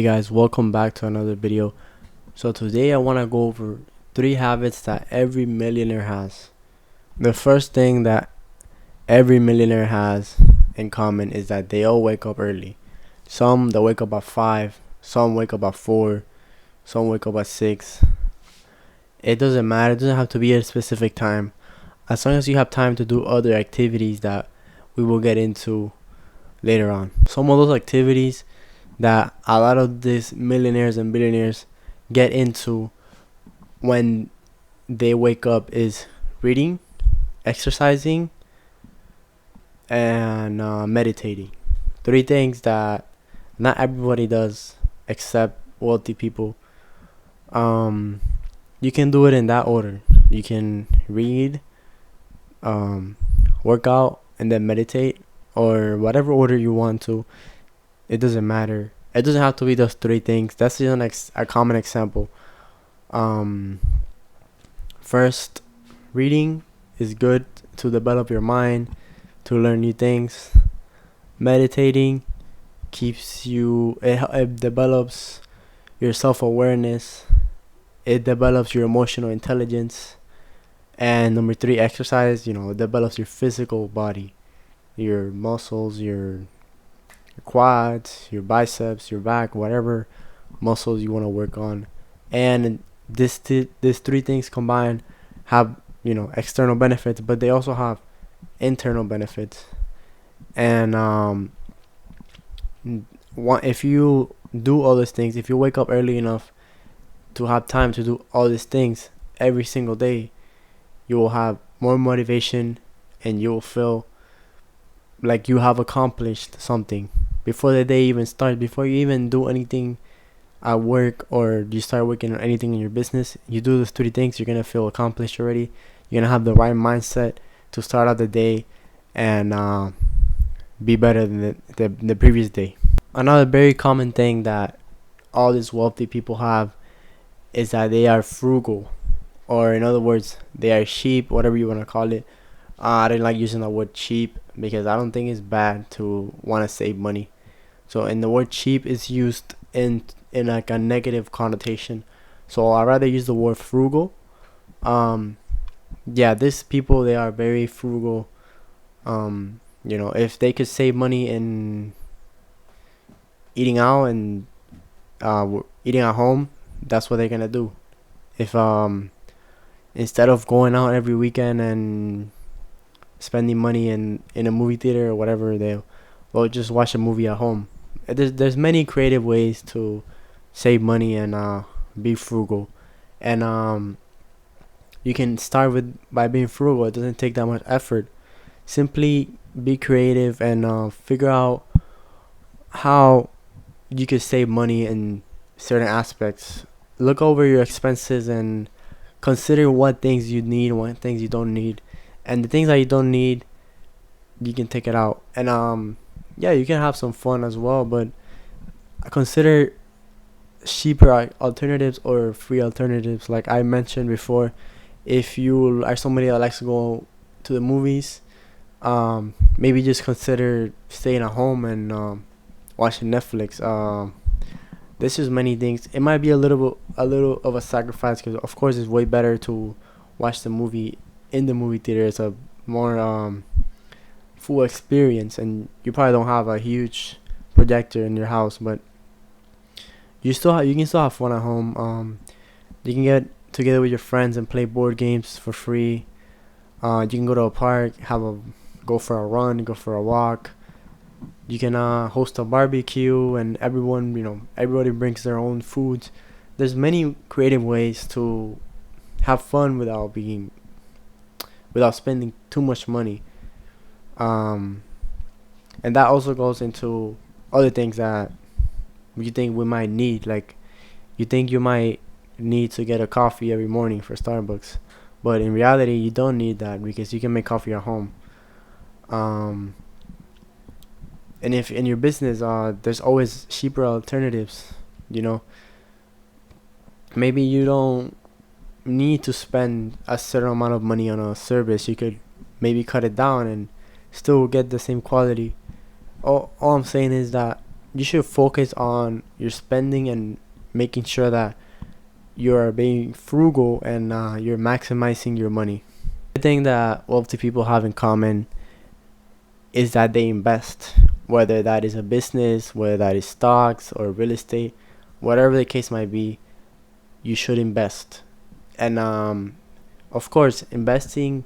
Hey guys, welcome back to another video. So today I want to go over 3 habits that every millionaire has. The first thing that every millionaire has in common is that they all wake up early. Some they wake up at 5, some wake up at 4, some wake up at 6. It doesn't matter, it doesn't have to be a specific time. As long as you have time to do other activities that we will get into later on. Some of those activities that a lot of these millionaires and billionaires get into when they wake up is reading, exercising, and meditating. 3 things that not everybody does except wealthy people. Um, you can do it in that order. You can read, work out, and then meditate, or whatever order you want to. It doesn't matter. It doesn't have to be those 3 things. That's just a common example. Um, First, reading is good to develop your mind, to learn new things. Meditating keeps you. It develops your self-awareness. It develops your emotional intelligence. And number 3, exercise. It develops your physical body, your muscles, your quads, your biceps, your back, whatever muscles you want to work on. And these 3 things combined have external benefits, but they also have internal benefits. And if you do all these things, if you wake up early enough to have time to do all these things every single day, you will have more motivation and you will feel like you have accomplished something before the day even starts. Before you even do anything at work or you start working on anything in your business, you do those 3 things, you're gonna feel accomplished already. You're gonna have the right mindset to start out the day and be better than the previous day. Another very common thing that all these wealthy people have is that they are frugal, or in other words, they are cheap, whatever you want to call it. I didn't like using the word cheap because I don't think it's bad to want to save money. So, and the word cheap is used in like a negative connotation. So I rather use the word frugal. Yeah, these people, they are very frugal. If they could save money in eating out and eating at home, that's what they're gonna do. If instead of going out every weekend and spending money in a movie theater or whatever, they'll just watch a movie at home. There's many creative ways to save money and be frugal. And you can start by being frugal. It doesn't take that much effort. Simply be creative and figure out how you could save money in certain aspects. Look over your expenses and consider what things you need, what things you don't need, and the things that you don't need, you can take it out. And yeah, you can have some fun as well, but consider cheaper alternatives or free alternatives. Like I mentioned before, if you are somebody that likes to go to the movies, maybe just consider staying at home and watching Netflix. This is many things. It might be a little of a sacrifice because of course it's way better to watch the movie in the movie theater. It's a more full experience, and you probably don't have a huge projector in your house, but you can still have fun at home. You can get together with your friends and play board games for free. You can go to a park, go for a run, go for a walk. You can host a barbecue, and everybody brings their own foods. There's many creative ways to have fun without spending too much money. And that also goes into other things that you think we might need. Like you think you might need to get a coffee every morning for Starbucks, but in reality you don't need that because you can make coffee at home. And if in your business there's always cheaper alternatives. Maybe you don't need to spend a certain amount of money on a service. You could maybe cut it down and still get the same quality. All I'm saying is that you should focus on your spending and making sure that you're being frugal and you're maximizing your money. The thing that wealthy people have in common is that they invest, whether that is a business, whether that is stocks or real estate, whatever the case might be, you should invest. And of course, investing,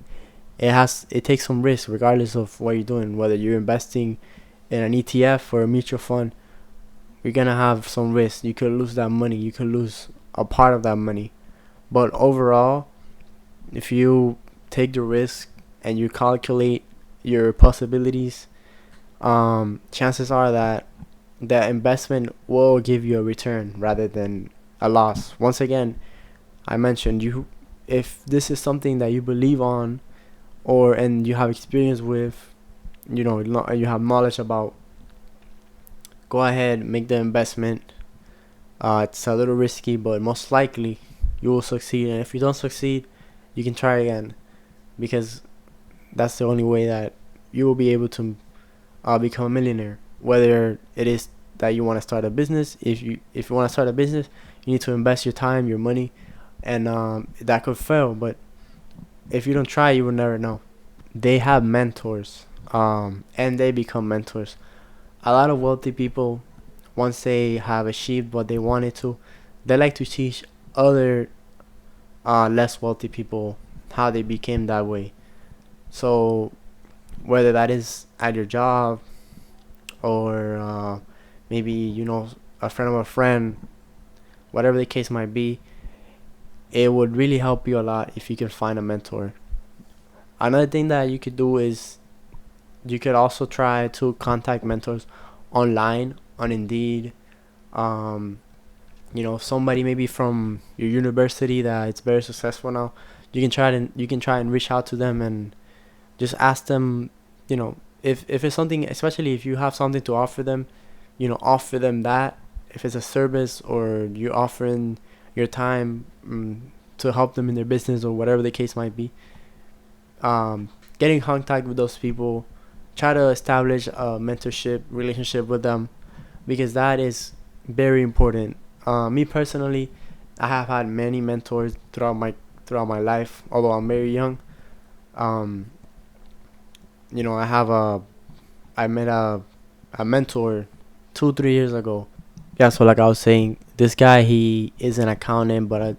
it takes some risk regardless of what you're doing, whether you're investing in an ETF or a mutual fund. You're gonna have some risk. You could lose that money. You could lose a part of that money. But overall, if you take the risk and you calculate your possibilities, chances are that the investment will give you a return rather than a loss. Once again, I mentioned, you if this is something that you believe on, or and you have experience with, you have knowledge about, go ahead, make the investment. It's a little risky, but most likely you will succeed. And if you don't succeed, you can try again, because that's the only way that you will be able to become a millionaire. Whether it is that you want to start a business, if you want to start a business, you need to invest your time, your money, and that could fail. But if you don't try, you will never know. They have mentors, and they become mentors. A lot of wealthy people, once they have achieved what they wanted to, they like to teach other less wealthy people how they became that way. So whether that is at your job, or maybe a friend of a friend, whatever the case might be, it would really help you a lot if you can find a mentor. Another thing that you could do is you could also try to contact mentors online on Indeed. Um, somebody maybe from your university that it's very successful now. You can try and reach out to them and just ask them. If it's something, especially if you have something to offer them, offer them that. If it's a service or you're offering your time, to help them in their business or whatever the case might be, get in contact with those people. Try to establish a mentorship relationship with them, because that is very important. Me personally, I have had many mentors throughout my life. Although I'm very young, um, I met a mentor 2 3 years ago. Yeah, so like I was saying, this guy, he is an accountant, but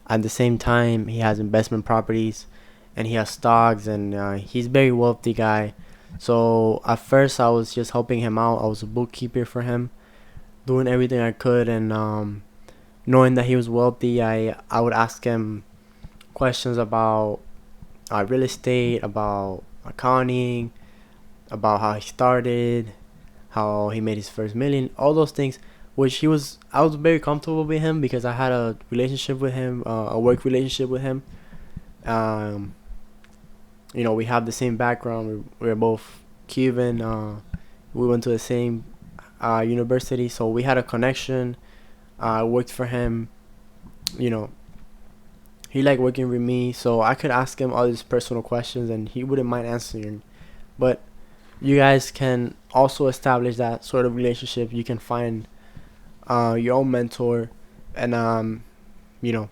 at the same time he has investment properties and he has stocks, and he's a very wealthy guy. So at first I was just helping him out. I was a bookkeeper for him, doing everything I could, and knowing that he was wealthy, I would ask him questions about real estate, about accounting, about how he started, how he made his first million, all those things. Which I was very comfortable with him because I had a relationship with him, a work relationship with him. Um, we have the same background. We're both Cuban. We went to the same university, so we had a connection. I worked for him. You know, he liked working with me, so I could ask him all these personal questions, and he wouldn't mind answering. But you guys can also establish that sort of relationship. You can find your own mentor, and you know,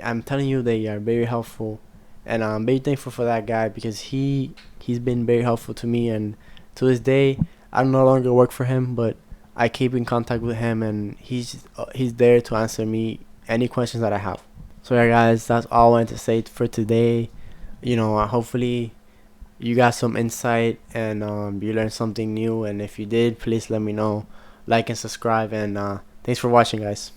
I'm telling you, they are very helpful, and I'm very thankful for that guy because he's been very helpful to me, and to this day, I no longer work for him, but I keep in contact with him, and he's there to answer me any questions that I have. So yeah, guys, that's all I wanted to say for today. Hopefully you got some insight, and you learned something new. And if you did, please let me know. Like and subscribe, and thanks for watching, guys.